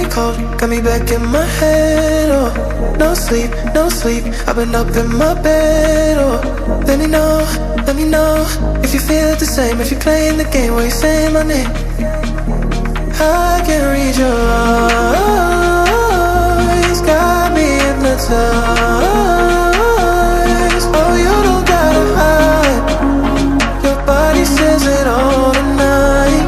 cold, got me back in my head, oh. No sleep, I've been up in my bed, oh. Let me know, if you feel it the same, if you're playing the game where you're saying my name. I can read your eyes, got me hypnotized. Oh, you don't gotta hide, your body says it all tonight.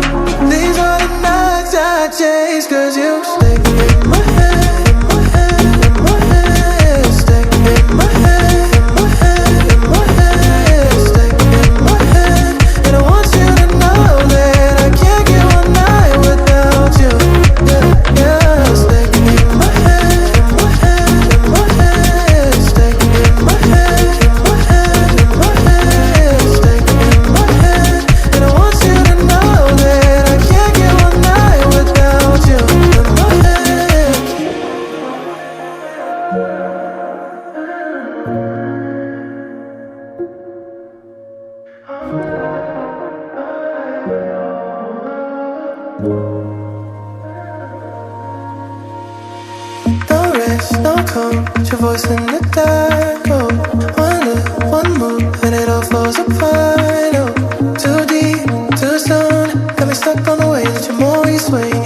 These are the nights I chase, 'cause you stay in my head, in my head, in my head. Stay in my head, in my head, in my head. Stay in my head, and I want you to know that I can't get one night without you. Yeah, yeah. Stay in my head, in my head, in my head. Stay in my head, in my head, in my head. Stay in my head, and I want you to know that I can't get one night without you. In my head. No rest, no calm, your voice in the dark, oh. One look, one move, and it all falls apart, oh. Too deep, too soon, got me stuck on the way that you're always swaying.